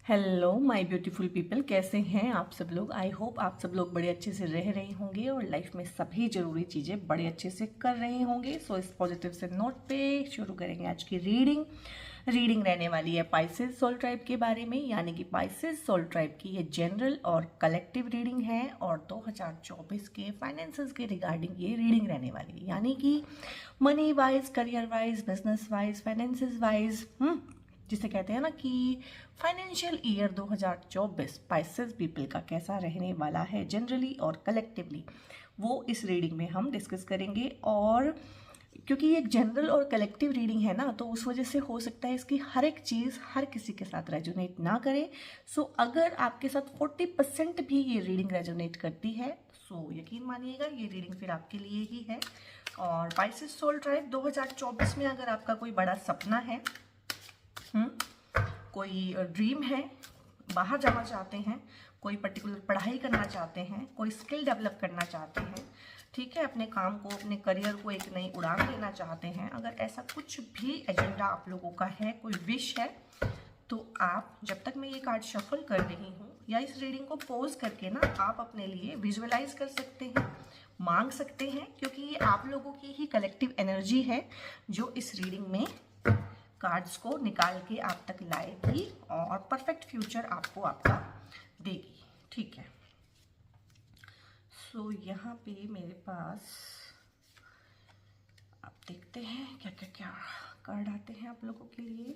Hello my beautiful people, कैसे हैं आप सब लोग। आई होप आप सब लोग बड़े अच्छे से रह रहे होंगे और लाइफ में सभी ज़रूरी चीज़ें बड़े अच्छे से कर रहे होंगे। सो इस पॉजिटिव से नोट पे शुरू करेंगे आज की रीडिंग रहने वाली है पाइसेस सोल ट्राइब के बारे में, यानी कि पाइसेस सोल ट्राइब की ये जनरल और कलेक्टिव रीडिंग है और 2024 के फाइनेंसेस के रिगार्डिंग ये रीडिंग रहने वाली है, यानी कि money wise, career wise, business wise, finances wise, जिसे कहते हैं ना कि फाइनेंशियल ईयर 2024 पाइसेस पीपल का कैसा रहने वाला है जनरली और कलेक्टिवली, वो इस रीडिंग में हम डिस्कस करेंगे। और क्योंकि ये एक जनरल और कलेक्टिव रीडिंग है ना, तो उस वजह से हो सकता है इसकी हर एक चीज़ हर किसी के साथ रेजोनेट ना करे। सो अगर आपके साथ 40% भी ये रीडिंग रेजोनेट करती है, सो यकीन मानिएगा ये रीडिंग फिर आपके लिए ही है। और पाइसेस सोल ट्राइब 2024 में अगर आपका कोई बड़ा सपना है, कोई ड्रीम है, बाहर जाना चाहते हैं, कोई पर्टिकुलर पढ़ाई करना चाहते हैं, कोई स्किल डेवलप करना चाहते हैं, ठीक है, अपने काम को, अपने करियर को एक नई उड़ान देना चाहते हैं, अगर ऐसा कुछ भी एजेंडा आप लोगों का है, कोई विश है, तो आप जब तक मैं ये कार्ड शफल कर रही हूँ या इस रीडिंग को पॉज करके ना आप अपने लिए विजुअलाइज कर सकते हैं, मांग सकते हैं, क्योंकि ये आप लोगों की ही कलेक्टिव एनर्जी है जो इस रीडिंग में कार्ड्स को निकाल के आप तक लाएगी और परफेक्ट फ्यूचर आपको आपका देगी। ठीक है, सो यहाँ पे मेरे पास आप देखते हैं क्या क्या क्या कार्ड आते हैं आप लोगों के लिए।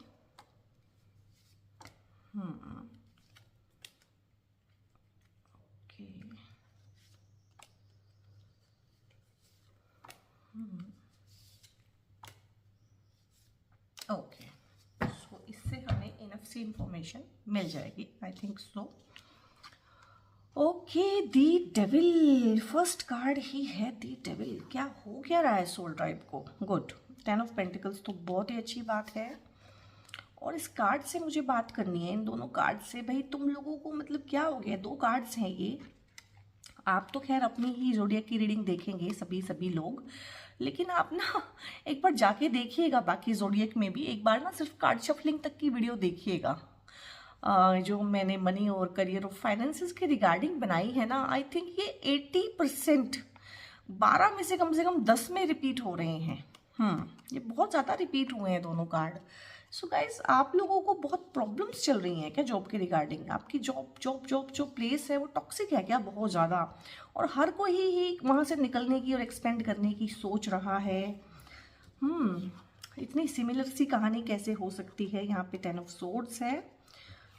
ओके, ओके, सो इससे हमें इनफ सी इंफॉर्मेशन मिल जाएगी, I think so. Okay, the devil first card ही है। दी डेविल, क्या हो क्या रहा है सोल ट्राइब को? गुड, 10 ऑफ पेंटिकल्स तो बहुत ही अच्छी बात है। और इस कार्ड से मुझे बात करनी है, इन दोनों कार्ड से। भाई तुम लोगों को मतलब क्या हो गया? दो कार्ड्स हैं ये। आप तो खैर अपनी ही ज़ोडिएक की रीडिंग देखेंगे सभी लोग, लेकिन आप ना एक बार जाके देखिएगा बाकी ज़ोडिएक में भी, एक बार ना सिर्फ कार्ड शफलिंग तक की वीडियो देखिएगा जो मैंने मनी और करियर और फाइनेंसेस के रिगार्डिंग बनाई है ना। आई थिंक ये 80% 12 में से कम 10 में रिपीट हो रहे हैं। ये बहुत ज़्यादा रिपीट हुए हैं दोनों कार्ड। सो गाइज, आप लोगों को बहुत प्रॉब्लम्स चल रही हैं क्या जॉब के रिगार्डिंग? आपकी जॉब जो प्लेस है वो टॉक्सिक है क्या बहुत ज़्यादा? और हर कोई ही वहाँ से निकलने की और एक्सपेंड करने की सोच रहा है। इतनी सिमिलर सी कहानी कैसे हो सकती है? यहाँ पे 10 ऑफ सोर्ड्स है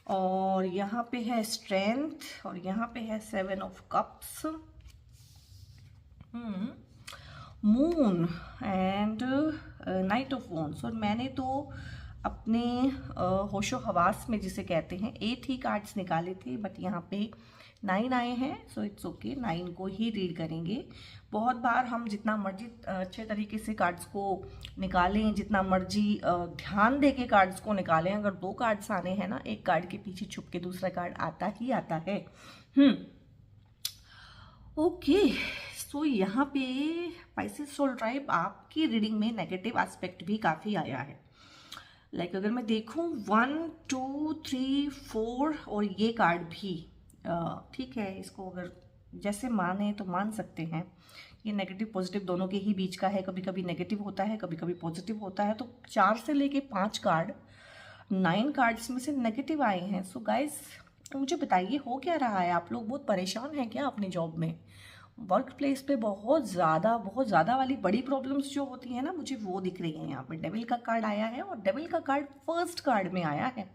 और यहाँ पे है स्ट्रेंथ और यहाँ पे है 7 of cups, moon and night of wands. और मैंने तो अपने होशो हवास में जिसे कहते हैं 8 ही कार्ड्स निकाले थे, बट यहाँ पे 9 आए हैं। सो इट्स ओके, 9 को ही रीड करेंगे। बहुत बार हम जितना मर्जी अच्छे तरीके से कार्ड्स को निकालें, जितना मर्जी ध्यान दे के कार्ड्स को निकालें, अगर 2 कार्ड्स आने हैं ना, एक कार्ड के पीछे छुप के दूसरा कार्ड आता ही आता है। ओके, सो यहाँ पे पाइसेस सोल ट्राइब आपकी रीडिंग में नेगेटिव एस्पेक्ट भी काफ़ी आया है। लाइक अगर मैं देखूँ 1 2 3 4 और ये कार्ड भी ठीक है, इसको अगर जैसे माने तो मान सकते हैं। ये नेगेटिव पॉजिटिव दोनों के ही बीच का है, कभी कभी नेगेटिव होता है, कभी कभी पॉजिटिव होता है। तो 4 से लेके 5 कार्ड 9 कार्ड्स में से नेगेटिव आए हैं। सो गाइज, मुझे बताइए हो क्या रहा है? आप लोग बहुत परेशान हैं क्या अपनी जॉब में? वर्क प्लेस पे बहुत ज़्यादा वाली बड़ी प्रॉब्लम्स जो होती हैं ना, मुझे वो दिख रही हैं। यहाँ पे डेविल का कार्ड आया है और डेविल का कार्ड फर्स्ट कार्ड में आया है।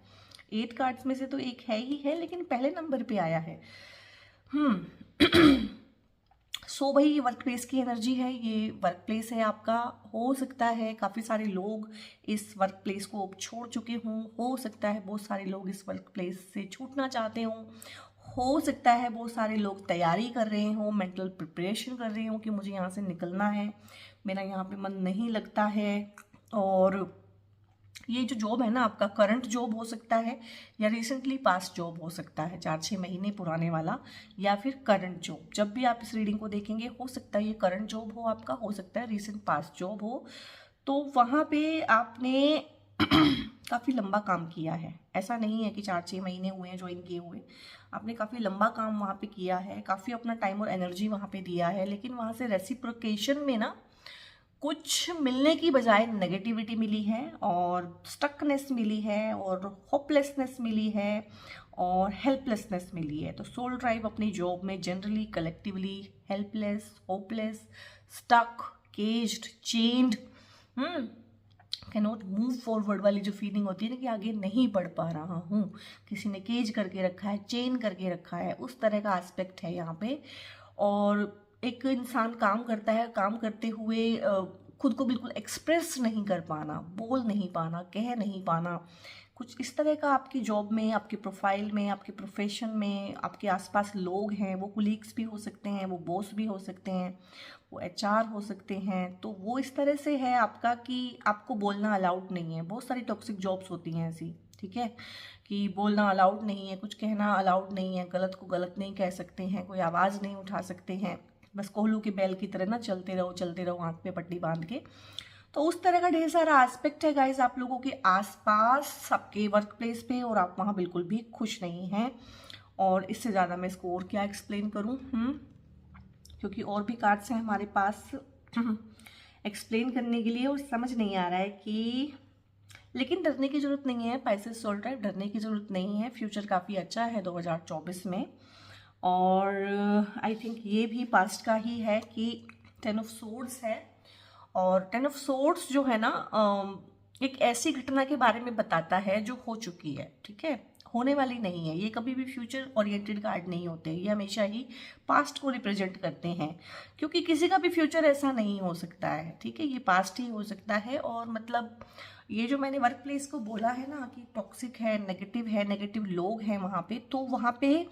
8 कार्ड्स में से तो एक है ही है, लेकिन पहले नंबर पे आया है। सो भाई, ये वर्क प्लेस की एनर्जी है, ये वर्क प्लेस है आपका। हो सकता है काफ़ी सारे लोग इस वर्क प्लेस को छोड़ चुके हों, हो सकता है बहुत सारे लोग इस वर्क प्लेस से छूटना चाहते हों, हो सकता है बहुत सारे लोग तैयारी कर रहे हों, मेंटल प्रिपरेशन कर रहे हों कि मुझे यहाँ से निकलना है, मेरा यहाँ पे मन नहीं लगता है। और ये जो जॉब है ना, आपका करंट जॉब हो सकता है या रिसेंटली पास्ट जॉब हो सकता है, 4-6 महीने पुराने वाला, या फिर करंट जॉब। जब भी आप इस रीडिंग को देखेंगे, हो सकता है ये करंट जॉब हो आपका, हो सकता है रिसेंट पास्ट जॉब हो। तो वहाँ पे आपने काफ़ी लंबा काम किया है, ऐसा नहीं है कि 4-6 महीने हुए हैं ज्वाइन किए हुए। आपने काफ़ी लंबा काम वहाँ पे किया है, काफ़ी अपना टाइम और एनर्जी वहाँ पे दिया है, लेकिन वहाँ से रेसिप्रोकेशन में ना कुछ मिलने की बजाय नेगेटिविटी मिली है और स्टकनेस मिली है और होपलेसनेस मिली है और हेल्पलेसनेस मिली है। तो सोल ट्राइब अपनी जॉब में generally collectively helpless, hopeless, stuck, caged, chained, cannot move forward वाली जो फीलिंग होती है ना कि आगे नहीं बढ़ पा रहा हूँ, किसी ने केज करके रखा है, चेन करके रखा है, उस तरह का एस्पेक्ट है यहाँ पे। और एक इंसान काम करता है, काम करते हुए खुद को बिल्कुल एक्सप्रेस नहीं कर पाना, बोल नहीं पाना, कह नहीं पाना, कुछ इस तरह का आपकी जॉब में, आपके प्रोफाइल में, आपके प्रोफेशन में, आपके आसपास लोग हैं, वो कुलीग्स भी हो सकते हैं, वो बॉस भी हो सकते हैं, वो एचआर हो सकते हैं। तो वो इस तरह से है आपका कि आपको बोलना अलाउड नहीं है। बहुत सारी टॉक्सिक जॉब्स होती हैं ऐसी, ठीक है, कि बोलना अलाउड नहीं है, कुछ कहना अलाउड नहीं है, गलत को गलत नहीं कह सकते हैं, कोई आवाज़ नहीं उठा सकते हैं, बस कोहलू के बैल की तरह ना चलते रहो आँख पे पट्टी बांध के। तो उस तरह का ढेर सारा एस्पेक्ट है गाइस आप लोगों के आसपास, आपके वर्क प्लेस पे, और आप वहाँ बिल्कुल भी खुश नहीं हैं। और इससे ज़्यादा मैं इसको और क्या एक्सप्लेन करूँ, क्योंकि और भी कार्ड्स हैं हमारे पास एक्सप्लेन करने के लिए, और समझ नहीं आ रहा है कि, लेकिन डरने की ज़रूरत नहीं है पाइसेस सोल ट्राइब, डरने की ज़रूरत नहीं है। फ्यूचर काफ़ी अच्छा है 2024 में। और आई थिंक ये भी पास्ट का ही है कि 10 ऑफ सोर्ड्स है, और 10 ऑफ सोर्ड्स जो है ना एक ऐसी घटना के बारे में बताता है जो हो चुकी है, ठीक है, होने वाली नहीं है। ये कभी भी फ्यूचर ओरिएंटेड कार्ड नहीं होते, ये हमेशा ही पास्ट को रिप्रेजेंट करते हैं, क्योंकि किसी का भी फ्यूचर ऐसा नहीं हो सकता है, ठीक है, ये पास्ट ही हो सकता है। और मतलब ये जो मैंने वर्क प्लेस को बोला है ना कि टॉक्सिक है, नेगेटिव लोग हैं वहाँ पे, तो वहाँ पे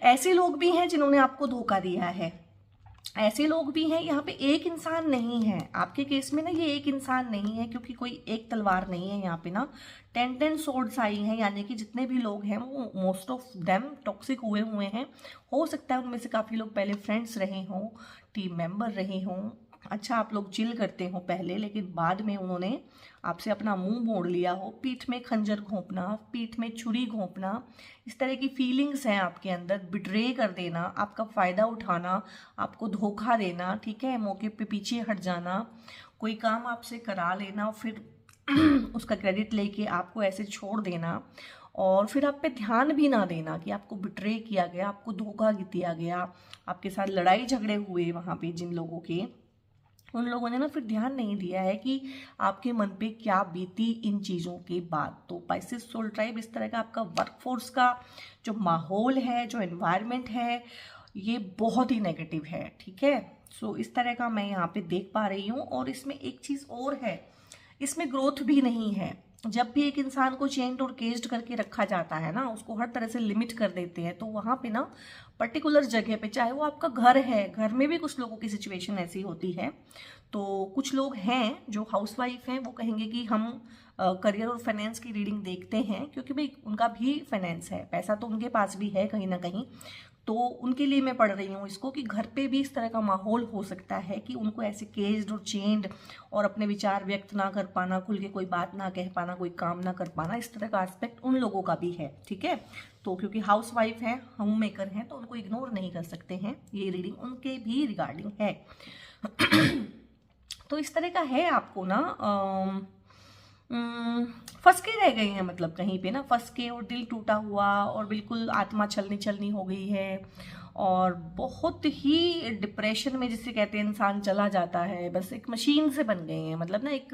ऐसे लोग भी हैं जिन्होंने आपको धोखा दिया है, ऐसे लोग भी हैं। यहाँ पे एक इंसान नहीं है आपके केस में ना, ये एक इंसान नहीं है, क्योंकि कोई एक तलवार नहीं है यहाँ पे ना, 10 सोर्ड्स आई हैं, यानी कि जितने भी लोग हैं वो मोस्ट ऑफ देम टॉक्सिक हुए हैं। हो सकता है उनमें से काफ़ी लोग पहले फ्रेंड्स रहे हों, टीम मेंबर रहे हों, अच्छा आप लोग चिल करते हो पहले, लेकिन बाद में उन्होंने आपसे अपना मुंह मोड़ लिया हो, पीठ में खंजर घोंपना, पीठ में छुरी घोंपना, इस तरह की फीलिंग्स हैं आपके अंदर, बिट्रे कर देना, आपका फ़ायदा उठाना, आपको धोखा देना, ठीक है, मौके पे पीछे हट जाना, कोई काम आपसे करा लेना, फिर उसका क्रेडिट लेके आपको ऐसे छोड़ देना, और फिर आप पे ध्यान भी ना देना कि आपको बिट्रे किया गया, आपको धोखा दिया गया, आपके साथ लड़ाई झगड़े हुए वहाँ पे जिन लोगों के, उन लोगों ने ना फिर ध्यान नहीं दिया है कि आपके मन पे क्या बीती इन चीज़ों के बाद। तो पाइसेस सोल ट्राइब इस तरह का आपका वर्कफोर्स का जो माहौल है, जो एनवायरनमेंट है, ये बहुत ही नेगेटिव है, ठीक है। सो इस तरह का मैं यहाँ पे देख पा रही हूँ। और इसमें एक चीज़ और है, इसमें ग्रोथ भी नहीं है। जब भी एक इंसान को चेन्ड और केज्ड करके रखा जाता है ना, उसको हर तरह से लिमिट कर देते हैं, तो वहाँ पे ना पर्टिकुलर जगह पे, चाहे वो आपका घर है, घर में भी कुछ लोगों की सिचुएशन ऐसी होती है। तो कुछ लोग हैं जो हाउसवाइफ हैं, वो कहेंगे कि हम करियर और फाइनेंस की रीडिंग देखते हैं, क्योंकि भाई उनका भी फाइनेंस है, पैसा तो उनके पास भी है कहीं ना कहीं। तो उनके लिए मैं पढ़ रही हूँ इसको कि घर पे भी इस तरह का माहौल हो सकता है कि उनको ऐसे केज्ड और चेन्ड और अपने विचार व्यक्त ना कर पाना, खुल के कोई बात ना कह पाना, कोई काम ना कर पाना, इस तरह का एस्पेक्ट उन लोगों का भी है, ठीक है। तो क्योंकि हाउसवाइफ हैं, होम मेकर हैं, तो उनको इग्नोर नहीं कर सकते हैं, ये रीडिंग उनके भी रिगार्डिंग है। तो इस तरह का है आपको ना फंस के रह गए हैं, मतलब कहीं पे ना फंस के, और दिल टूटा हुआ, और बिल्कुल आत्मा छलनी हो गई है, और बहुत ही डिप्रेशन में, जिसे कहते हैं इंसान चला जाता है, बस एक मशीन से बन गए हैं। मतलब ना एक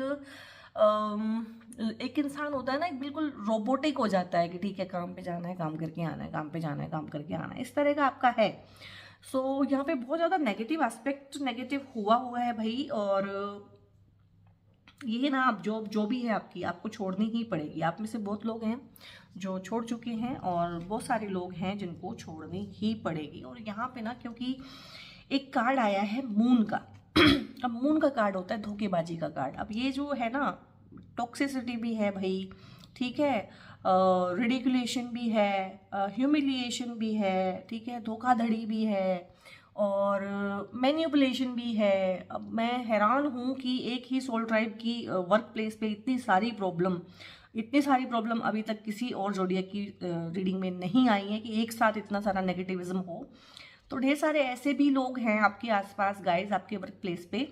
इंसान होता है ना, एक बिल्कुल रोबोटिक हो जाता है कि ठीक है, काम पे जाना है, काम करके आना है, काम पे जाना है, काम करके आना है, इस तरह का आपका है। सो यहाँ पे बहुत ज़्यादा नेगेटिव एस्पेक्ट नेगेटिव हुआ है भाई। और ये ना, आप जो भी है आपकी, आपको छोड़नी ही पड़ेगी। आप में से बहुत लोग हैं जो छोड़ चुके हैं, और बहुत सारे लोग हैं जिनको छोड़नी ही पड़ेगी। और यहाँ पे ना, क्योंकि एक कार्ड आया है मून का अब मून का कार्ड होता है धोखेबाजी का कार्ड। अब ये जो है ना, टॉक्सिसिटी भी है भाई, ठीक है, रिडिकुलेशन भी है, ह्यूमिलिएशन भी है, ठीक है, धोखाधड़ी भी है, और मैनिपुलेशन भी है। अब मैं हैरान हूँ कि एक ही सोल ट्राइब की वर्क प्लेस पे इतनी सारी प्रॉब्लम अभी तक किसी और ज़ोडिएक की रीडिंग में नहीं आई है कि एक साथ इतना सारा नेगेटिविज्म हो। तो ढेर सारे ऐसे भी लोग हैं आपके आसपास गाइस, आपके वर्क प्लेस पे,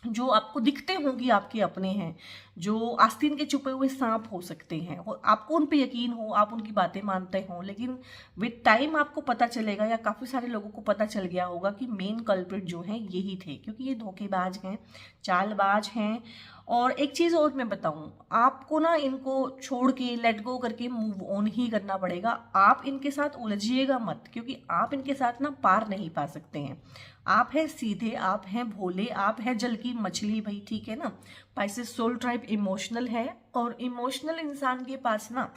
जो आपको दिखते होंगे आपके अपने हैं, जो आस्तीन के छुपे हुए सांप हो सकते हैं और आपको उन पे यकीन हो, आप उनकी बातें मानते हो, लेकिन विद टाइम आपको पता चलेगा या काफ़ी सारे लोगों को पता चल गया होगा कि मेन कल्प्रिट जो हैं यही थे, क्योंकि ये धोखेबाज हैं, चालबाज हैं। और एक चीज़ और मैं बताऊं, आपको ना इनको छोड़ के लेट गो करके मूव ऑन ही करना पड़ेगा। आप इनके साथ उलझिएगा मत, क्योंकि आप इनके साथ ना पार नहीं पा सकते हैं। आप हैं सीधे, आप हैं भोले, आप हैं जल की मछली भाई, ठीक है ना। पाइसेस सोल ट्राइब इमोशनल है, और इमोशनल इंसान के पास ना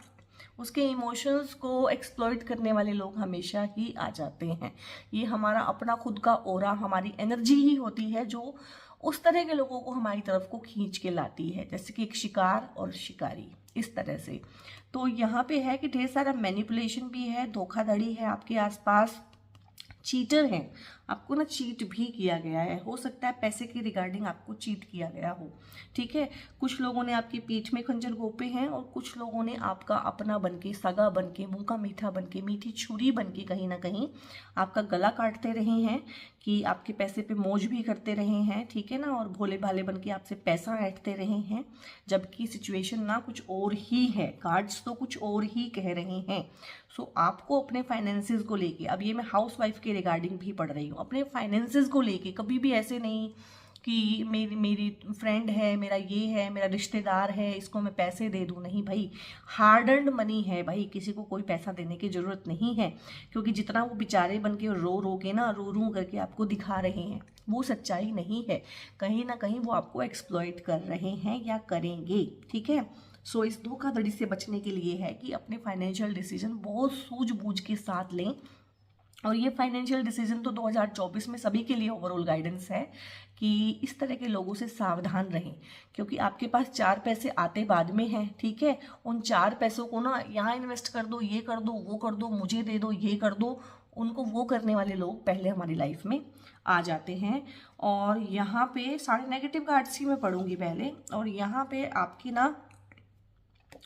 उसके इमोशंस को एक्सप्लॉइट करने वाले लोग हमेशा ही आ जाते हैं। ये हमारा अपना खुद का ओरा, हमारी एनर्जी ही होती है जो उस तरह के लोगों को हमारी तरफ को खींच के लाती है, जैसे कि एक शिकार और शिकारी, इस तरह से। तो यहाँ पे है कि ढेर सारा मैनिपुलेशन भी है, धोखाधड़ी है आपके आसपास, चीटर हैं, आपको ना चीट भी किया गया है। हो सकता है पैसे के रिगार्डिंग आपको चीट किया गया हो, ठीक है। कुछ लोगों ने आपकी पीठ में खंजर घोंपे हैं और कुछ लोगों ने आपका अपना बनके, सगा बनके, मुंह का मीठा बनके, मीठी छुरी बनके कहीं ना कहीं आपका गला काटते रहे हैं, कि आपके पैसे पे मौज भी करते रहे हैं, ठीक है ना, और भोले भाले बनके आपसे पैसा ऐंठते रहे हैं, जबकि सिचुएशन ना कुछ और ही है, कार्ड्स तो कुछ और ही कह रहे हैं। सो आपको अपने फाइनेंसेस को लेके, अब ये मैं हाउस वाइफ के रिगार्डिंग भी पढ़ रही हूँ, अपने फाइनेंसेस को लेके कभी भी ऐसे नहीं कि मेरी फ्रेंड है, मेरा ये है, मेरा रिश्तेदार है, इसको मैं पैसे दे दूँ, नहीं भाई। हार्ड अर्न्ड मनी है भाई, किसी को कोई पैसा देने की ज़रूरत नहीं है, क्योंकि जितना वो बेचारे बन के रो के ना, रो करके आपको दिखा रहे हैं, वो सच्चाई नहीं है। कहीं ना कहीं वो आपको एक्सप्लॉइट कर रहे हैं या करेंगे, ठीक है। सो इस धोखाधड़ी से बचने के लिए है कि अपने फाइनेंशियल डिसीजन बहुत सूझबूझ के साथ लें। और ये फाइनेंशियल डिसीजन तो 2024 में सभी के लिए ओवरऑल गाइडेंस है कि इस तरह के लोगों से सावधान रहें, क्योंकि आपके पास 4 पैसे आते बाद में हैं, ठीक है। उन 4 पैसों को ना यहाँ इन्वेस्ट कर दो, ये कर दो, वो कर दो, मुझे दे दो, ये कर दो, उनको वो करने वाले लोग पहले हमारी लाइफ में आ जाते हैं। और यहाँ पे सारे नेगेटिव कार्ड्स ही मैं पढ़ूंगी पहले, और यहाँ पे आपकी ना,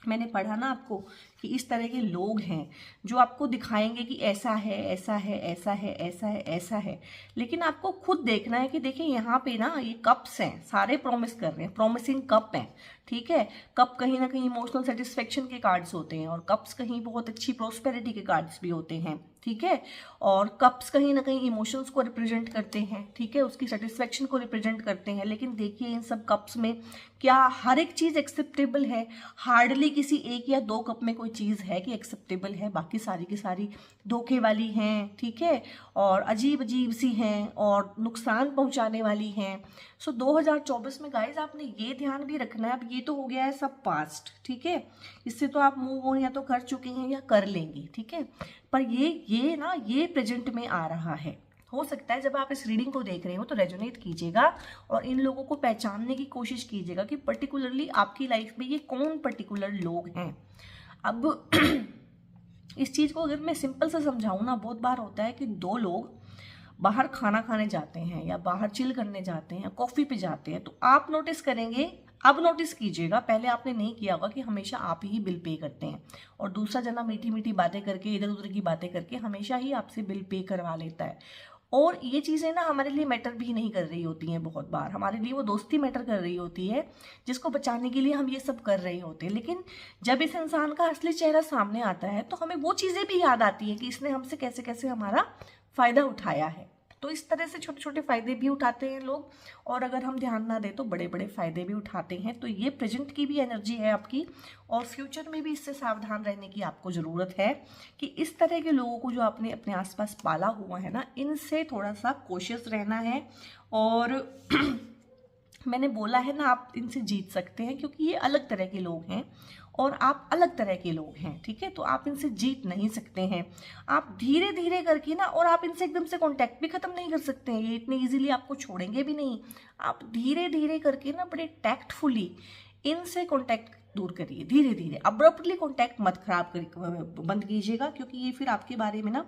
मैंने पढ़ा ना आपको कि इस तरह के लोग हैं जो आपको दिखाएंगे कि ऐसा है, ऐसा है, ऐसा है, ऐसा है, ऐसा है, लेकिन आपको खुद देखना है कि देखिए यहाँ पे ना ये कप्स हैं, सारे प्रॉमिस कर रहे हैं, प्रॉमिसिंग कप हैं, ठीक है। कप कहीं ना कहीं इमोशनल सेटिस्फेक्शन के कार्ड्स होते हैं, और कप्स कहीं बहुत अच्छी प्रोस्पेरिटी के कार्ड्स भी होते हैं, ठीक है। और कप्स कहीं ना कहीं इमोशंस को रिप्रेजेंट करते हैं, ठीक है, उसकी सेटिस्फेक्शन को रिप्रेजेंट करते हैं। लेकिन देखिए इन सब कप्स में क्या हर एक चीज़ एक्सेप्टेबल है? हार्डली किसी एक या 2 कप में कोई चीज़ है कि एक्सेप्टेबल है, बाकी सारी की सारी धोखे वाली हैं, ठीक है, और अजीब अजीब सी हैं और नुकसान पहुंचाने वाली हैं। सो 2024 में गाइज आपने ये ध्यान भी रखना है, अब ये तो हो गया है सब पास्ट, ठीक है, इससे तो आप मूव ऑन या तो कर चुके हैं या कर लेंगे, ठीक है। पर ये प्रेजेंट में आ रहा है। हो सकता है जब आप इस रीडिंग को देख रहे हो तो रेजोनेट कीजिएगा और इन लोगों को पहचानने की कोशिश कीजिएगा कि पर्टिकुलरली आपकी लाइफ में ये कौन पर्टिकुलर लोग हैं। अब इस चीज़ को अगर मैं सिंपल से समझाऊँ ना, बहुत बार होता है कि 2 लोग बाहर खाना खाने जाते हैं या बाहर चिल करने जाते हैं, कॉफ़ी पे जाते हैं, तो आप नोटिस करेंगे, अब नोटिस कीजिएगा, पहले आपने नहीं किया होगा कि हमेशा आप ही बिल पे करते हैं और दूसरा जना मीठी मीठी बातें करके, इधर उधर की बातें करके हमेशा ही आपसे बिल पे करवा लेता है। और ये चीज़ें ना हमारे लिए मैटर भी नहीं कर रही होती हैं, बहुत बार हमारे लिए वो दोस्ती मैटर कर रही होती है जिसको बचाने के लिए हम ये सब कर रहे होते हैं। लेकिन जब इस इंसान का असली चेहरा सामने आता है तो हमें वो चीज़ें भी याद आती हैं कि इसने हमसे कैसे कैसे हमारा फ़ायदा उठाया है। तो इस तरह से छोटे छोटे फ़ायदे भी उठाते हैं लोग, और अगर हम ध्यान ना दें तो बड़े बड़े फ़ायदे भी उठाते हैं। तो ये प्रेजेंट की भी एनर्जी है आपकी, और फ्यूचर में भी इससे सावधान रहने की आपको ज़रूरत है कि इस तरह के लोगों को जो आपने अपने आसपास पाला हुआ है ना, इनसे थोड़ा सा कोशिश रहना है। और मैंने बोला है ना, आप इनसे जीत सकते हैं क्योंकि ये अलग तरह के लोग हैं और आप अलग तरह के लोग हैं, ठीक है। तो आप इनसे जीत नहीं सकते हैं। आप धीरे धीरे करके ना, और आप इनसे एकदम से कांटेक्ट भी ख़त्म नहीं कर सकते हैं, ये इतनी इजीली आपको छोड़ेंगे भी नहीं। आप धीरे धीरे करके ना बड़े टैक्टफुली इनसे कांटेक्ट दूर करिए धीरे धीरे। अब्रप्टली कॉन्टैक्ट मत बंद कीजिएगा, क्योंकि ये फिर आपके बारे में ना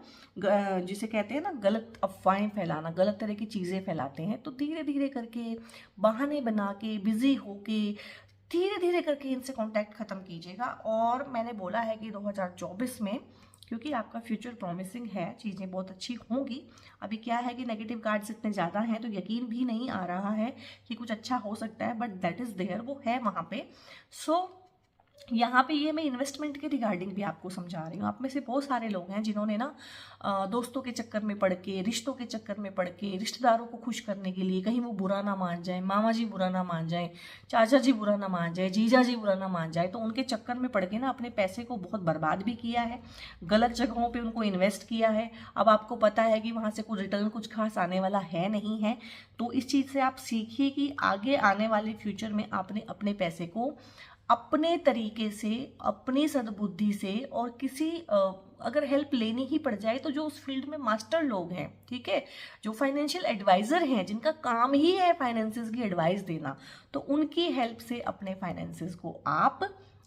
जिसे कहते हैं ना गलत अफवाहें फैलाना, गलत तरह की चीज़ें फैलाते हैं। तो धीरे धीरे करके, बहाने बना के, बिजी होके, धीरे धीरे करके इनसे कांटेक्ट ख़त्म कीजिएगा। और मैंने बोला है कि 2024 में, क्योंकि आपका फ्यूचर प्रॉमिसिंग है, चीज़ें बहुत अच्छी होंगी। अभी क्या है कि नेगेटिव कार्ड्स इतने ज़्यादा हैं तो यकीन भी नहीं आ रहा है कि कुछ अच्छा हो सकता है, बट दैट इज़ देयर, वो है वहाँ पे। सो यहाँ पे ये मैं इन्वेस्टमेंट के रिगार्डिंग भी आपको समझा रही हूँ। आप में से बहुत सारे लोग हैं जिन्होंने ना दोस्तों के चक्कर में पड़ के, रिश्तों के चक्कर में पड़ के, रिश्तेदारों को खुश करने के लिए, कहीं वो बुरा ना मान जाए, मामा जी बुरा ना मान जाए, चाचा जी बुरा ना मान जाए, जीजा जी बुरा ना मान जाए, तो उनके चक्कर में पड़ के ना अपने पैसे को बहुत बर्बाद भी किया है, गलत जगहों पर उनको इन्वेस्ट किया है। अब आपको पता है कि वहाँ से कुछ रिटर्न कुछ खास आने वाला है नहीं है। तो इस चीज़ से आप सीखिए कि आगे आने वाले फ्यूचर में आपने अपने पैसे को अपने तरीके से, अपनी सद्बुद्धि से, और किसी अगर हेल्प लेनी ही पड़ जाए तो जो उस फील्ड में मास्टर लोग हैं, ठीक है, जो फाइनेंशियल एडवाइज़र हैं, जिनका काम ही है फाइनेंसेस की एडवाइस देना, तो उनकी हेल्प से अपने फाइनेंसेस को आप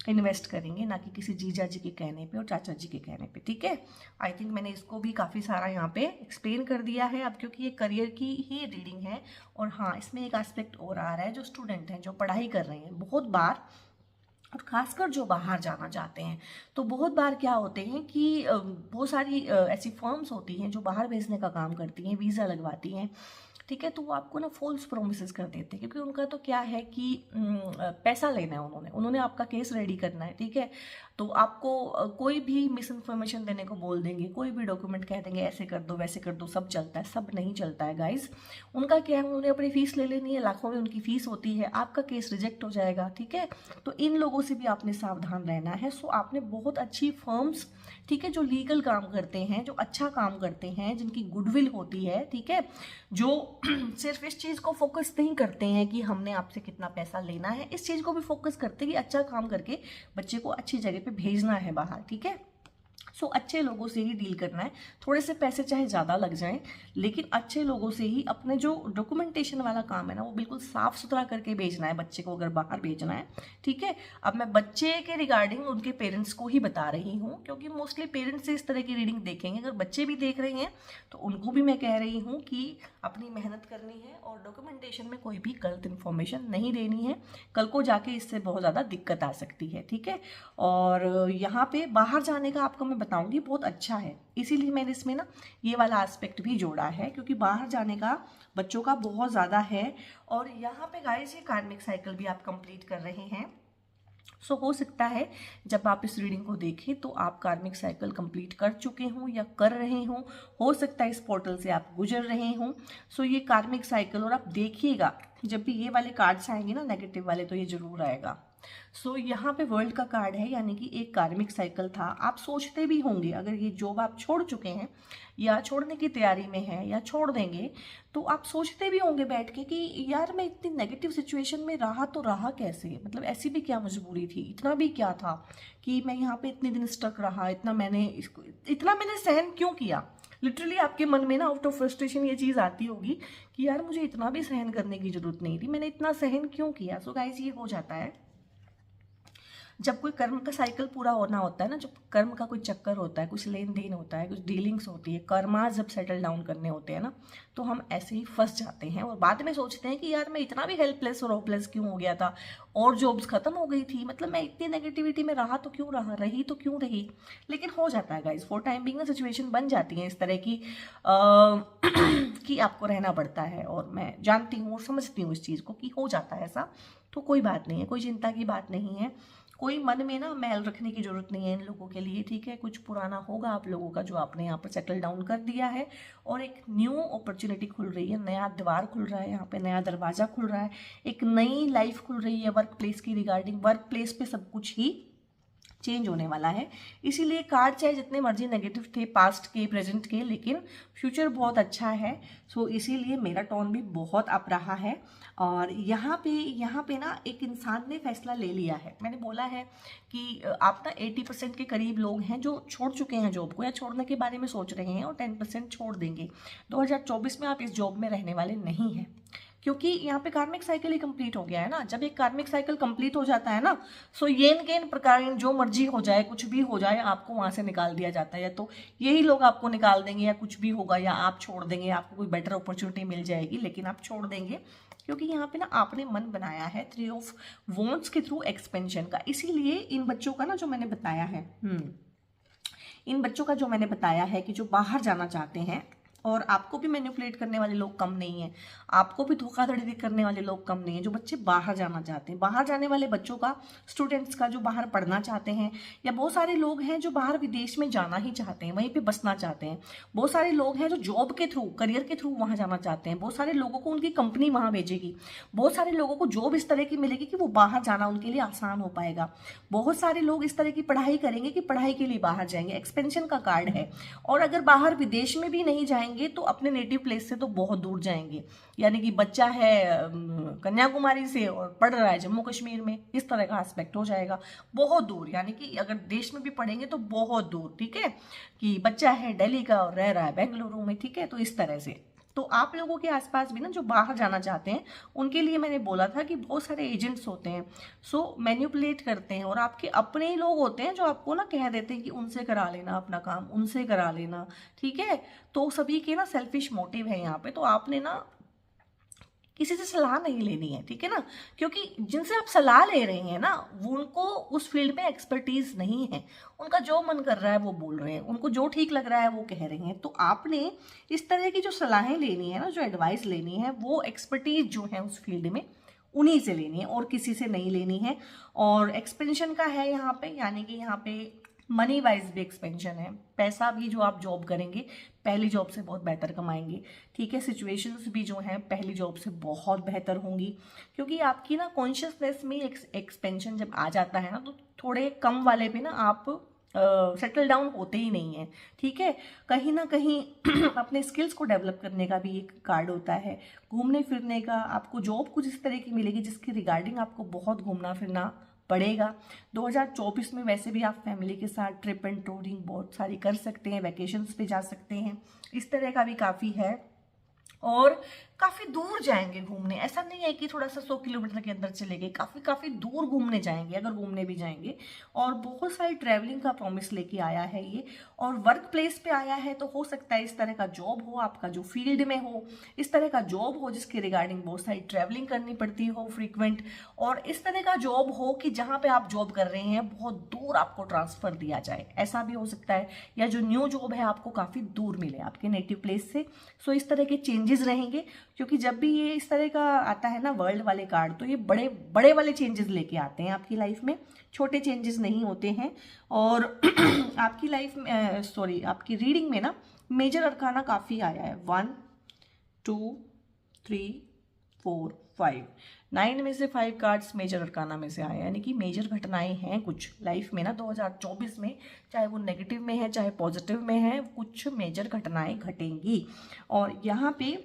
इन्वेस्ट करेंगे, ना कि किसी जीजा जी के कहने पे और चाचा जी के कहने पे। ठीक है, आई थिंक मैंने इसको भी काफ़ी सारा यहाँ पे एक्सप्लेन कर दिया है अब, क्योंकि ये करियर की ही रीडिंग है। और हाँ, इसमें एक एस्पेक्ट और आ रहा है, जो स्टूडेंट हैं, जो पढ़ाई कर रहे हैं, बहुत बार, और खासकर जो बाहर जाना चाहते हैं, तो बहुत बार क्या होते हैं कि बहुत सारी ऐसी फर्म्स होती हैं जो बाहर भेजने का काम करती हैं, वीज़ा लगवाती हैं, ठीक है, तो वो आपको ना फॉल्स प्रोमिसेस कर देते हैं, क्योंकि उनका तो क्या है कि पैसा लेना है, उन्होंने आपका केस रेडी करना है, ठीक है। तो आपको कोई भी मिस इन्फॉर्मेशन देने को बोल देंगे, कोई भी डॉक्यूमेंट कह देंगे ऐसे कर दो वैसे कर दो, सब चलता है, सब नहीं चलता है गाइज। उनका क्या है, उन्होंने अपनी फीस ले लेनी है, लाखों में उनकी फीस होती है, आपका केस रिजेक्ट हो जाएगा, ठीक है। तो इन लोगों से भी आपने सावधान रहना है। सो आपने बहुत अच्छी फर्म्स, ठीक है, जो लीगल काम करते हैं, जो अच्छा काम करते हैं, जिनकी गुडविल होती है, ठीक है, जो सिर्फ इस चीज़ को फोकस नहीं करते हैं कि हमने आपसे कितना पैसा लेना है, इस चीज़ को भी फोकस करते हैं कि अच्छा काम करके बच्चे को अच्छी जगह पे भेजना है बाहर, ठीक है। सो अच्छे लोगों से ही डील करना है, थोड़े से पैसे चाहे ज़्यादा लग जाएं, लेकिन अच्छे लोगों से ही अपने जो डॉक्यूमेंटेशन वाला काम है ना, वो बिल्कुल साफ सुथरा करके भेजना है बच्चे को, अगर बाहर भेजना है, ठीक है। अब मैं बच्चे के रिगार्डिंग उनके पेरेंट्स को ही बता रही हूँ, क्योंकि मोस्टली पेरेंट्स से इस तरह की रीडिंग देखेंगे। अगर बच्चे भी देख रहे हैं तो उनको भी मैं कह रही हूँ कि अपनी मेहनत करनी है और डॉक्यूमेंटेशन में कोई भी गलत इन्फॉर्मेशन नहीं देनी है, कल को जाके इससे बहुत ज़्यादा दिक्कत आ सकती है, ठीक है। और यहाँ पे बाहर जाने का आपको मैं बताऊंगी बहुत अच्छा है, इसीलिए मैंने इसमें ना ये वाला एस्पेक्ट भी जोड़ा है, क्योंकि बाहर जाने का बच्चों का बहुत ज़्यादा है। और यहाँ पे गाइस ये कार्मिक साइकिल भी आप कंप्लीट कर रहे हैं। सो हो सकता है जब आप इस रीडिंग को देखें तो आप कार्मिक साइकिल कंप्लीट कर चुके हों या कर रहे हों, हो सकता है इस पोर्टल से आप गुजर रहे हों। सो ये कार्मिक साइकिल, और आप देखिएगा जब भी ये वाले कार्ड्स आएंगे ना नेगेटिव वाले, तो ये जरूर आएगा। सो यहाँ पे वर्ल्ड का कार्ड है, यानी कि एक कार्मिक साइकिल था। आप सोचते भी होंगे, अगर ये जॉब आप छोड़ चुके हैं या छोड़ने की तैयारी में हैं या छोड़ देंगे, तो आप सोचते भी होंगे बैठ के कि यार मैं इतनी नेगेटिव सिचुएशन में रहा तो रहा कैसे, मतलब ऐसी भी क्या मजबूरी थी, इतना भी क्या था कि मैं यहाँ पे इतने दिन स्टक रहा, इतना मैंने सहन क्यों किया। लिटरली आपके मन में ना आउट ऑफ फ्रस्ट्रेशन ये चीज़ आती होगी कि यार मुझे इतना भी सहन करने की जरूरत नहीं थी, मैंने इतना सहन क्यों किया। सो गाइस, ये हो जाता है जब कोई कर्म का साइकिल पूरा होना होता है ना, जब कर्म का कोई चक्कर होता है, कुछ लेन देन होता है, कुछ डीलिंग्स होती है, कर्मा जब सेटल डाउन करने होते हैं ना, तो हम ऐसे ही फंस जाते हैं और बाद में सोचते हैं कि यार मैं इतना भी हेल्पलेस और होपलेस क्यों हो गया था, और जॉब्स खत्म हो गई थी, मतलब मैं इतनी नेगेटिविटी में रहा तो क्यों रही तो क्यों रही। लेकिन हो जाता है गाइज, फॉर टाइम बिंग ना सिचुएशन बन जाती है इस तरह की कि आपको रहना पड़ता है। और मैं जानती हूँ और समझती हूँ इस चीज़ को कि हो जाता है ऐसा, तो कोई बात नहीं है, कोई चिंता की बात नहीं है, कोई मन में ना मैल रखने की जरूरत नहीं है इन लोगों के लिए, ठीक है। कुछ पुराना होगा आप लोगों का जो आपने यहाँ पर सेटल डाउन कर दिया है, और एक न्यू अपॉर्चुनिटी खुल रही है, नया द्वार खुल रहा है, यहाँ पे नया दरवाजा खुल रहा है, एक नई लाइफ खुल रही है वर्क प्लेस की रिगार्डिंग। वर्क प्लेस पे सब कुछ ही चेंज होने वाला है, इसीलिए कार्ड चाहे जितने मर्जी नेगेटिव थे पास्ट के प्रेजेंट के, लेकिन फ्यूचर बहुत अच्छा है। सो इसीलिए मेरा टोन भी बहुत अप रहा है। और यहाँ पे ना एक इंसान ने फैसला ले लिया है। मैंने बोला है कि आप ना 80% के करीब लोग हैं जो छोड़ चुके हैं जॉब को या छोड़ने के बारे में सोच रहे हैं, और 10% छोड़ देंगे। 2024 में आप इस जॉब में रहने वाले नहीं हैं। क्योंकि यहाँ पे कार्मिक साइकिल ही कंप्लीट हो गया है ना। जब एक कार्मिक साइकिल कंप्लीट हो जाता है ना, सो येन केन प्रकार जो मर्जी हो जाए, कुछ भी हो जाए, आपको वहां से निकाल दिया जाता है। या तो यही लोग आपको निकाल देंगे, या कुछ भी होगा, या आप छोड़ देंगे, आपको कोई बेटर अपॉर्चुनिटी मिल जाएगी लेकिन आप छोड़ देंगे, क्योंकि यहाँ पे ना आपने मन बनाया है 3 ऑफ वॉन्ट्स के थ्रू एक्सपेंशन का। इसीलिए इन बच्चों का ना जो मैंने बताया है, इन बच्चों का जो मैंने बताया है कि जो बाहर जाना चाहते हैं, और आपको भी मैनिपुलेट करने वाले लोग कम नहीं है, आपको भी धोखाधड़ी करने वाले लोग कम नहीं है। जो बच्चे बाहर जाना चाहते हैं, बाहर जाने वाले बच्चों का, स्टूडेंट्स का, जो बाहर पढ़ना चाहते हैं, या बहुत सारे लोग हैं जो बाहर विदेश में जाना ही चाहते हैं, वहीं पे बसना चाहते हैं। बहुत सारे लोग हैं जो जॉब के थ्रू, करियर के थ्रू वहां जाना चाहते हैं। बहुत सारे लोगों को उनकी कंपनी वहां भेजेगी, बहुत सारे लोगों को जॉब इस तरह की मिलेगी कि वो बाहर जाना उनके लिए आसान हो पाएगा। बहुत सारे लोग इस तरह की पढ़ाई करेंगे कि पढ़ाई के लिए बाहर जाएंगे, एक्सपेंशन का कार्ड है। और अगर बाहर विदेश में भी नहीं जाएंगे तो अपने नेटिव प्लेस से तो बहुत दूर जाएंगे। यानी कि बच्चा है कन्याकुमारी से और पढ़ रहा है जम्मू कश्मीर में, इस तरह का एस्पेक्ट हो जाएगा, बहुत दूर। यानी कि अगर देश में भी पढ़ेंगे तो बहुत दूर, ठीक है, कि बच्चा है दिल्ली का और रह रहा है बेंगलुरु में, ठीक है। तो इस तरह से तो आप लोगों के आसपास भी ना जो बाहर जाना चाहते हैं, उनके लिए मैंने बोला था कि बहुत सारे एजेंट्स होते हैं, सो मैन्युपुलेट करते हैं, और आपके अपने ही लोग होते हैं जो आपको ना कह देते हैं कि उनसे करा लेना अपना काम, उनसे करा लेना, ठीक है। तो सभी के ना सेल्फिश मोटिव है यहाँ पे। तो आपने ना किसी से सलाह नहीं लेनी है, ठीक है ना, क्योंकि जिनसे आप सलाह ले रहे हैं ना, वो उनको उस फील्ड में एक्सपर्टीज नहीं है। उनका जो मन कर रहा है वो बोल रहे हैं, उनको जो ठीक लग रहा है वो कह रहे हैं। तो आपने इस तरह की जो सलाहें लेनी है ना, जो एडवाइस लेनी है, वो एक्सपर्टीज जो है उस फील्ड में उन्हीं से लेनी है और किसी से नहीं लेनी है। और एक्सपेंशन का है यहाँ पे, यानी कि यहाँ पे मनी वाइज भी एक्सपेंशन है। पैसा भी जो आप जॉब करेंगे, पहली जॉब से बहुत बेहतर कमाएंगे, ठीक है। सिचुएशंस भी जो हैं पहली जॉब से बहुत बेहतर होंगी, क्योंकि आपकी ना कॉन्शियसनेस में एक्सपेंशन जब आ जाता है ना, तो थोड़े कम वाले पे ना आप सेटल डाउन होते ही नहीं है, ठीक है। कहीं ना कहीं अपने स्किल्स को डेवलप करने का भी एक कार्ड होता है, घूमने फिरने का। आपको जॉब कुछ इस तरह की मिलेगी जिसके रिगार्डिंग आपको बहुत घूमना फिरना पड़ेगा। 2024 में वैसे भी आप फैमिली के साथ ट्रिप एंड टूरिंग बहुत सारी कर सकते हैं, वैकेशंस पे जा सकते हैं, इस तरह का भी काफ़ी है। और काफ़ी दूर जाएंगे घूमने, ऐसा नहीं है कि थोड़ा सा 100 किलोमीटर के अंदर चले गए, काफ़ी दूर घूमने जाएंगे अगर घूमने भी जाएंगे। और बहुत सारी ट्रैवलिंग का प्रॉमिस लेके आया है ये, और वर्क प्लेस पे आया है। तो हो सकता है इस तरह का जॉब हो आपका जो फील्ड में हो, इस तरह का जॉब हो जिसके रिगार्डिंग बहुत सारी ट्रैवलिंग करनी पड़ती हो फ्रीक्वेंट, और इस तरह का जॉब हो कि जहाँ पे आप जॉब कर रहे हैं बहुत दूर आपको ट्रांसफर दिया जाए, ऐसा भी हो सकता है। या जो न्यू जॉब है आपको काफ़ी दूर मिले आपके नेटिव प्लेस से। सो इस तरह के चेंजेस रहेंगे, क्योंकि जब भी ये इस तरह का आता है ना वर्ल्ड वाले कार्ड, तो ये बड़े बड़े वाले चेंजेस लेके आते हैं आपकी लाइफ में, छोटे चेंजेस नहीं होते हैं। और आपकी लाइफ में आपकी रीडिंग में ना मेजर अरकाना काफ़ी आया है, 1 2 3 4 5, 9 में से 5 कार्ड्स मेजर अरकाना में से आए, यानी कि मेजर घटनाएं हैं कुछ लाइफ में ना 2024 में, चाहे वो नेगेटिव में है चाहे पॉजिटिव में है, कुछ मेजर घटनाएं घटेंगी। और यहाँ पे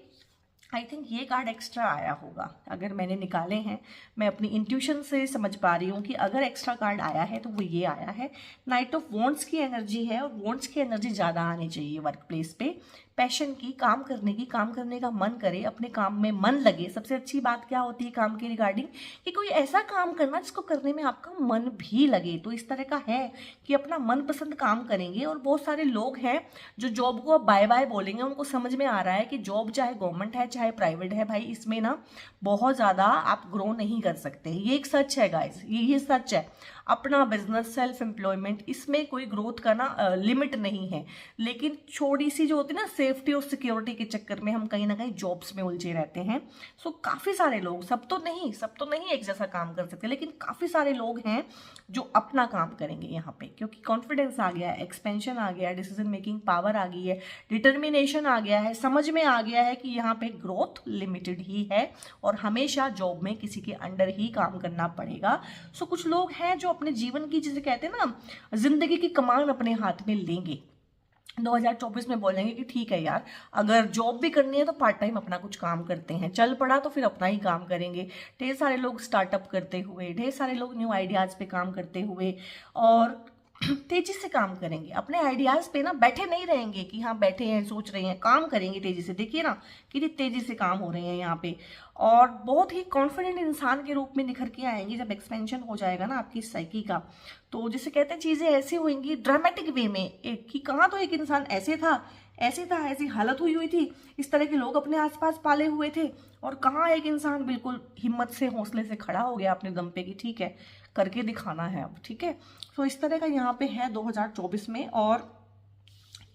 आई थिंक ये कार्ड एक्स्ट्रा आया होगा, अगर मैंने निकाले हैं, मैं अपनी इंट्यूशन से समझ पा रही हूँ कि अगर एक्स्ट्रा कार्ड आया है तो वो ये आया है। नाइट ऑफ वॉन्ड्स की एनर्जी है, और वॉन्ड्स की एनर्जी ज़्यादा आनी चाहिए वर्क प्लेस पे, पैशन की, काम करने का मन करे, अपने काम में मन लगे। सबसे अच्छी बात क्या होती है काम के रिगार्डिंग, कि कोई ऐसा काम करना जिसको करने में आपका मन भी लगे। तो इस तरह का है कि अपना मनपसंद काम करेंगे। और बहुत सारे लोग हैं जो जॉब को अब बाय बाय बोलेंगे, उनको समझ में आ रहा है कि जॉब चाहे गवर्नमेंट है चाहे प्राइवेट है, भाई इसमें ना बहुत ज़्यादा आप ग्रो नहीं कर सकते। ये एक सच है गाइस, ये सच है। अपना बिजनेस, सेल्फ एम्प्लॉयमेंट, इसमें कोई ग्रोथ का ना लिमिट नहीं है। लेकिन छोटी सी जो होती है ना सेफ्टी और सिक्योरिटी के चक्कर में हम कहीं ना कहीं जॉब्स में उलझे रहते हैं। सो काफ़ी सारे लोग, सब तो नहीं एक जैसा काम कर सकते, लेकिन काफ़ी सारे लोग हैं जो अपना काम करेंगे यहाँ पे, क्योंकि कॉन्फिडेंस आ गया है, एक्सपेंशन आ गया है, डिसीजन मेकिंग पावर आ गई है, डिटर्मिनेशन आ गया है, समझ में आ गया है कि यहाँ पे ग्रोथ लिमिटेड ही है और हमेशा जॉब में किसी के अंडर ही काम करना पड़ेगा। सो कुछ लोग हैं जो अपने जीवन की, जिसे कहते हैं ना, जिंदगी की कमान अपने हाथ में लेंगे। 2024 में बोलेंगे कि ठीक है यार, अगर जॉब भी करनी है तो पार्ट टाइम अपना कुछ काम करते हैं, चल पड़ा तो फिर अपना ही काम करेंगे। ढेर सारे लोग स्टार्टअप करते हुए, ढेर सारे लोग न्यू आइडियाज़ पे काम करते हुए, और तेजी से काम करेंगे, अपने आइडियाज पे ना बैठे नहीं रहेंगे कि हाँ बैठे हैं सोच रहे हैं, काम करेंगे तेजी से। देखिए ना कितनी तेजी से काम हो रहे हैं यहाँ पे, और बहुत ही कॉन्फिडेंट इंसान के रूप में निखर के आएंगे जब एक्सपेंशन हो जाएगा ना आपकी साइकी का। तो जिसे कहते हैं चीजें ऐसी होंगी ड्रामेटिक वे में, एक कि कहाँ तो एक इंसान ऐसे था, ऐसी हालत हुई थी, इस तरह के लोग अपने आसपास पाले हुए थे, और कहाँ एक इंसान बिल्कुल हिम्मत से हौसले से खड़ा हो गया अपने दम पे कि ठीक है करके दिखाना है अब, ठीक है। तो इस तरह का यहाँ पे है 2024 में, और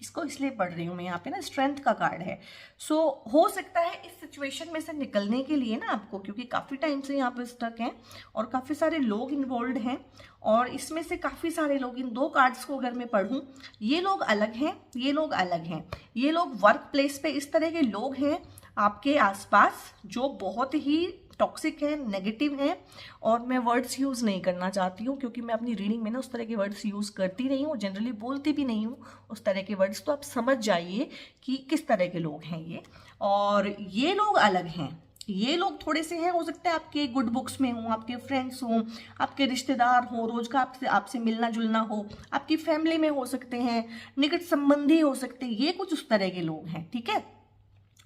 इसको इसलिए पढ़ रही हूँ मैं, यहाँ पे ना स्ट्रेंथ का कार्ड है। सो हो सकता है इस सिचुएशन में से निकलने के लिए ना आपको, क्योंकि काफ़ी टाइम से यहाँ पे स्टक हैं और काफ़ी सारे लोग इन्वॉल्व हैं, और इसमें से काफ़ी सारे लोग, इन 2 कार्ड्स को अगर मैं पढ़ूँ, ये लोग अलग हैं, ये लोग अलग हैं। ये लोग वर्क प्लेस पे इस तरह के लोग हैं आपके आसपास जो बहुत ही टॉक्सिक है, नेगेटिव है, और मैं वर्ड्स यूज़ नहीं करना चाहती हूँ क्योंकि मैं अपनी रीडिंग में ना उस तरह के वर्ड्स यूज़ करती नहीं हूँ, जनरली बोलती भी नहीं हूँ उस तरह के वर्ड्स। तो आप समझ जाइए कि किस तरह के लोग हैं ये, और ये लोग अलग हैं। ये लोग थोड़े से हैं, हो सकता है आपके गुड बुक्स में हों, आपके फ्रेंड्स हों, आपके रिश्तेदार हों, रोज का आपसे मिलना जुलना हो, आपकी फैमिली में हो सकते हैं, निकट संबंधी हो सकते हैं, ये कुछ उस तरह के लोग हैं, ठीक है।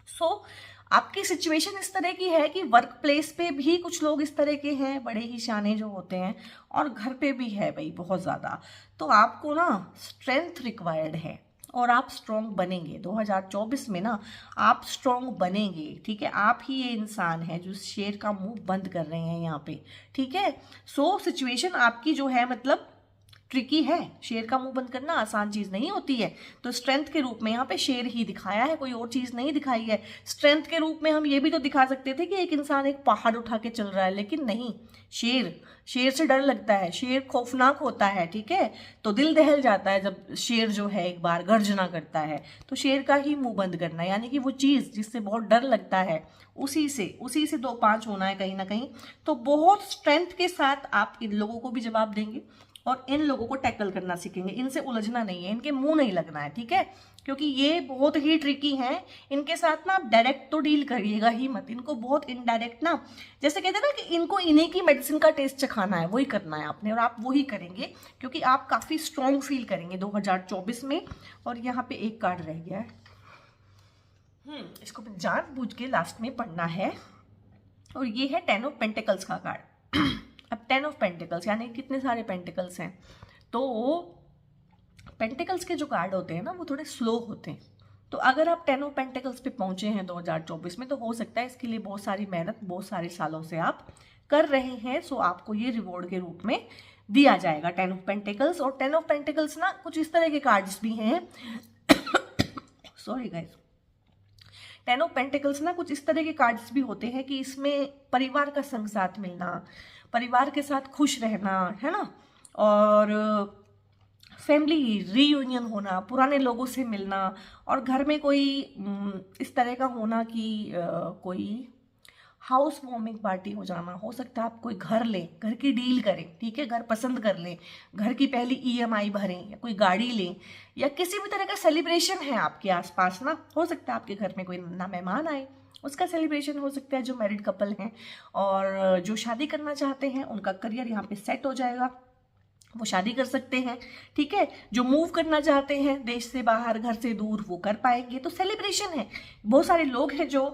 सो आपकी सिचुएशन इस तरह की है कि वर्क प्लेस पे भी कुछ लोग इस तरह के हैं, बड़े ही शाने जो होते हैं, और घर पे भी है भाई बहुत ज़्यादा। तो आपको ना स्ट्रेंथ रिक्वायर्ड है, और आप स्ट्रॉन्ग बनेंगे 2024 में ना, आप स्ट्रॉन्ग बनेंगे, ठीक है। आप ही ये इंसान है जो शेर का मुंह बंद कर रहे हैं यहाँ पे, ठीक है। सो सिचुएशन आपकी जो है मतलब ट्रिकी है, शेर का मुंह बंद करना आसान चीज नहीं होती है। तो स्ट्रेंथ के रूप में यहाँ पे शेर ही दिखाया है, कोई और चीज नहीं दिखाई है। स्ट्रेंथ के रूप में हम ये भी तो दिखा सकते थे कि एक इंसान एक पहाड़ उठा के चल रहा है, लेकिन नहीं, शेर से डर लगता है, शेर खौफनाक होता है, ठीक है। तो दिल दहल जाता है जब शेर जो है एक बार गर्जना करता है। तो शेर का ही मुंह बंद करना, यानी कि वो चीज जिससे बहुत डर लगता है उसी से 2 5 होना है कहीं ना कहीं। तो बहुत स्ट्रेंथ के साथ आप इन लोगों को भी जवाब देंगे और इन लोगों को टैकल करना सीखेंगे। इनसे उलझना नहीं है, इनके मुंह नहीं लगना है, ठीक है, क्योंकि ये बहुत ही ट्रिकी हैं। इनके साथ ना आप डायरेक्ट तो डील करिएगा ही मत, इनको बहुत इनडायरेक्ट ना, जैसे कहते हैं ना कि इनको इन्हीं की मेडिसिन का टेस्ट चखाना है, वही करना है आपने, और आप वही करेंगे क्योंकि आप काफी स्ट्रॉन्ग फील करेंगे 2024 में। और यहाँ पे एक कार्ड रह गया है, इसको जानबूझ के लास्ट में पढ़ना है, और ये है 10 ऑफ पेंटिकल्स का कार्ड। अब 10 ऑफ पेंटिकल्स यानी कितने सारे पेंटिकल्स हैं, तो पेंटिकल्स के जो कार्ड होते हैं ना वो थोड़े स्लो होते हैं। तो अगर आप 10 ऑफ पेंटिकल्स पे पहुंचे हैं 2024 में, तो हो सकता है इसके लिए बहुत सारी मेहनत बहुत सारे सालों से आप कर रहे हैं। सो आपको ये रिवॉर्ड के रूप में दिया जाएगा 10 ऑफ पेंटिकल्स। और 10 ऑफ पेंटिकल्स ना कुछ इस तरह के कार्ड्स भी हैं सॉरी गाइस, 10 ऑफ पेंटिकल्स ना कुछ इस तरह के कार्ड्स भी होते हैं कि इसमें परिवार का संग साथ मिलना, परिवार के साथ खुश रहना, है ना, और फैमिली रीयूनियन होना, पुराने लोगों से मिलना, और घर में कोई इस तरह का होना कि कोई हाउस वार्मिंग पार्टी हो जाना। हो सकता है आप कोई घर लें, घर की डील करें, ठीक है, घर पसंद कर लें, घर की पहली EMI भरें, या कोई गाड़ी लें, या किसी भी तरह का सेलिब्रेशन है आपके आसपास ना। हो सकता है आपके घर में कोई नया मेहमान आए, उसका सेलिब्रेशन हो सकता है। जो मैरिड कपल हैं और जो शादी करना चाहते हैं उनका करियर यहाँ पे सेट हो जाएगा, वो शादी कर सकते हैं, ठीक है। जो मूव करना चाहते हैं देश से बाहर, घर से दूर, वो कर पाएंगे। तो सेलिब्रेशन है। बहुत सारे लोग हैं जो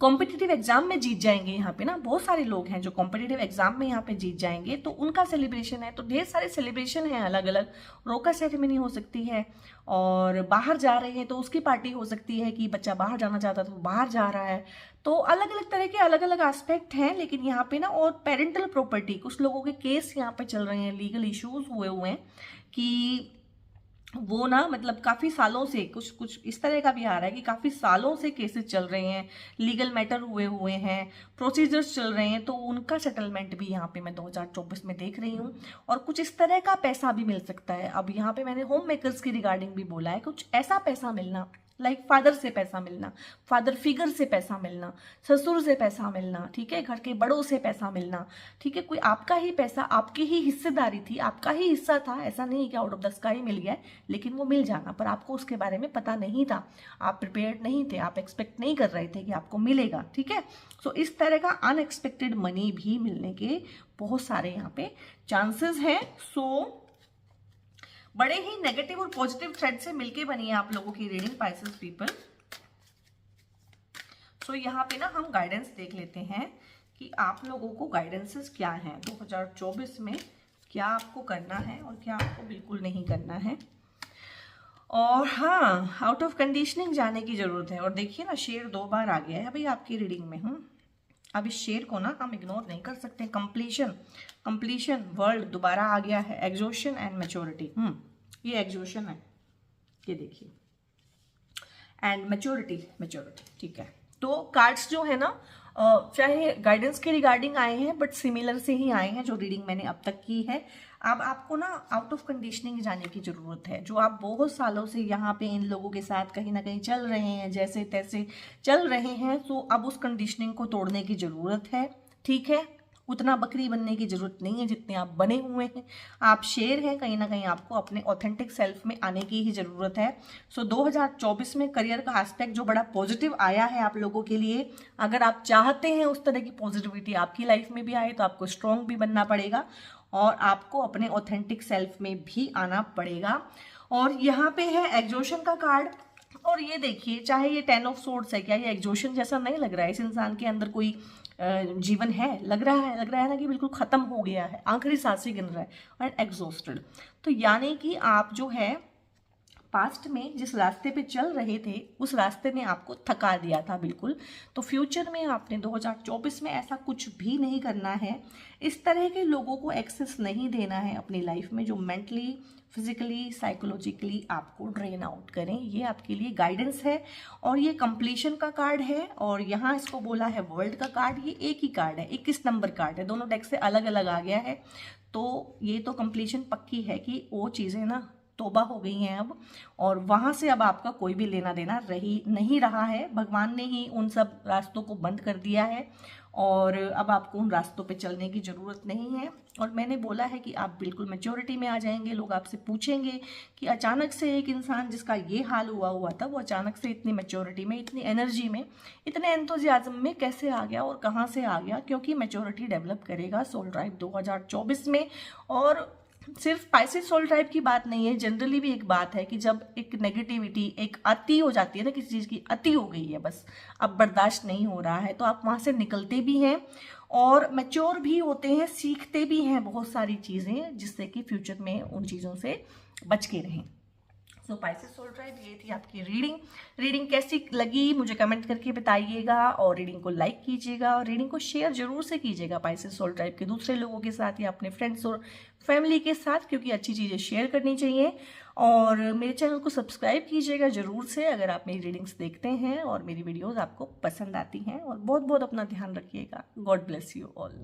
कॉम्पिटिटिव एग्जाम में जीत जाएंगे यहाँ पे ना, बहुत सारे लोग हैं जो कॉम्पिटिटिव एग्जाम में यहाँ पे जीत जाएंगे, तो उनका सेलिब्रेशन है। तो ढेर सारे सेलिब्रेशन है अलग अलग। रोका सेरेमनी हो सकती है, और बाहर जा रहे हैं तो उसकी पार्टी हो सकती है कि बच्चा बाहर जाना चाहता तो बाहर जा रहा है। तो अलग अलग तरह के अलग अलग एस्पेक्ट हैं। लेकिन यहाँ पे ना, और पेरेंटल प्रॉपर्टी, कुछ लोगों के केस यहाँ पे चल रहे हैं, लीगल इश्यूज हुए हैं कि वो ना मतलब काफ़ी सालों से, कुछ इस तरह का भी आ रहा है कि काफ़ी सालों से केसेस चल रहे हैं, लीगल मैटर हुए हैं, प्रोसीजर्स चल रहे हैं। तो उनका सेटलमेंट भी यहाँ पे मैं 2024 में देख रही हूँ। और कुछ इस तरह का पैसा भी मिल सकता है। अब यहाँ पे मैंने होम मेकर्स की रिगार्डिंग भी बोला है, कुछ ऐसा पैसा मिलना, लाइक फादर से पैसा मिलना, फादर फिगर से पैसा मिलना, ससुर से पैसा मिलना, ठीक है, घर के बड़ों से पैसा मिलना, ठीक है, कोई आपका ही पैसा, आपकी ही हिस्सेदारी थी, आपका ही हिस्सा था। ऐसा नहीं कि आउट ऑफ द स्काई मिल गया, लेकिन वो मिल जाना, पर आपको उसके बारे में पता नहीं था, आप प्रिपेयर्ड नहीं थे, आप एक्सपेक्ट नहीं कर रहे थे कि आपको मिलेगा, ठीक है। सो इस तरह का अनएक्सपेक्टेड मनी भी मिलने के बहुत सारे यहाँ पे चांसेस हैं। सो बड़े ही नेगेटिव और पॉजिटिव थ्रेड से मिलके बनी है आप लोगों की रीडिंग पाइसेस पीपल। सो यहाँ पे ना हम गाइडेंस देख लेते हैं कि आप लोगों को गाइडेंसेस क्या हैं 2024 में, क्या आपको करना है और क्या आपको बिल्कुल नहीं करना है। और हाँ, आउट ऑफ कंडीशनिंग जाने की जरूरत है। और देखिए ना, शेर 2 बार आ गया है भाई आपकी रीडिंग में। अब इस शेर को ना हम इग्नोर नहीं कर सकते। कंप्लीशन वर्ल्ड दोबारा आ गया है। एग्जॉशन एंड मैच्योरिटी, ये एग्जॉशन है, ये देखिए, एंड मैच्योरिटी, ठीक है। तो कार्ड्स जो है ना, चाहे गाइडेंस के रिगार्डिंग आए हैं बट सिमिलर से ही आए हैं जो रीडिंग मैंने अब तक की है। अब आपको ना आउट ऑफ कंडीशनिंग जाने की जरूरत है। जो आप बहुत सालों से यहाँ पे इन लोगों के साथ कहीं ना कहीं चल रहे हैं, जैसे तैसे चल रहे हैं, तो अब उस कंडीशनिंग को तोड़ने की जरूरत है। ठीक है, उतना बकरी बनने की जरूरत नहीं है जितने आप बने हुए हैं। आप शेर हैं, कहीं ना कहीं आपको अपने ऑथेंटिक सेल्फ में आने की ही जरूरत है। सो 2024 में करियर का एस्पेक्ट जो बड़ा पॉजिटिव आया है आप लोगों के लिए, अगर आप चाहते हैं उस तरह की पॉजिटिविटी आपकी लाइफ में भी आए तो आपको स्ट्रॉन्ग भी बनना पड़ेगा और आपको अपने ऑथेंटिक सेल्फ में भी आना पड़ेगा। और यहाँ पे है एग्जॉशन का कार्ड। और ये देखिए, चाहे ये 10 ऑफ सोर्ड्स है, क्या ये एग्जॉशन जैसा नहीं लग रहा है? इस इंसान के अंदर कोई जीवन है, लग रहा है ना कि बिल्कुल खत्म हो गया है, आखिरी सांसें गिन रहा है, एंड एग्जॉस्टेड। तो यानी कि आप जो है पास्ट में जिस रास्ते पे चल रहे थे उस रास्ते ने आपको थका दिया था बिल्कुल। तो फ्यूचर में आपने 2024 में ऐसा कुछ भी नहीं करना है। इस तरह के लोगों को एक्सेस नहीं देना है अपनी लाइफ में जो मेंटली, फिजिकली, साइकोलॉजिकली आपको ड्रेन आउट करें। ये आपके लिए गाइडेंस है। और ये कंप्लीशन का कार्ड है और यहाँ इसको बोला है वर्ल्ड का कार्ड। ये एक ही कार्ड है, 21 नंबर कार्ड है, दोनों डेक से अलग अलग आ गया है। तो ये तो कंप्लीशन पक्की है कि वो चीज़ें ना तौबा हो गई हैं अब, और वहाँ से अब आपका कोई भी लेना देना नहीं रहा है। भगवान ने ही उन सब रास्तों को बंद कर दिया है और अब आपको उन रास्तों पे चलने की ज़रूरत नहीं है। और मैंने बोला है कि आप बिल्कुल मैच्योरिटी में आ जाएंगे। लोग आपसे पूछेंगे कि अचानक से एक इंसान जिसका ये हाल हुआ था, वो अचानक से इतनी मैच्योरिटी में, इतनी एनर्जी में, इतने एंथुजियाज्म में कैसे आ गया और कहाँ से आ गया? क्योंकि मैच्योरिटी डेवलप करेगा सोल ड्राइव 2024 में। और सिर्फ पाइसेस सोल टाइप की बात नहीं है, जनरली भी एक बात है कि जब एक नेगेटिविटी, एक अति हो जाती है ना, किसी चीज़ की अति हो गई है, बस अब बर्दाश्त नहीं हो रहा है, तो आप वहाँ से निकलते भी हैं और मैच्योर भी होते हैं, सीखते भी हैं बहुत सारी चीज़ें जिससे कि फ्यूचर में उन चीज़ों से बच के रहें। सो पाइसेस सोल ट्राइब, ये थी आपकी रीडिंग कैसी लगी मुझे कमेंट करके बताइएगा और रीडिंग को लाइक कीजिएगा और रीडिंग को शेयर जरूर से कीजिएगा पाइसेस सोल ट्राइब के दूसरे लोगों के साथ या अपने फ्रेंड्स और फैमिली के साथ, क्योंकि अच्छी चीज़ें शेयर करनी चाहिए। और मेरे चैनल को सब्सक्राइब कीजिएगा जरूर से अगर आप मेरी रीडिंग्स देखते हैं और मेरी वीडियोज़ आपको पसंद आती हैं। और बहुत बहुत अपना ध्यान रखिएगा। God bless you all.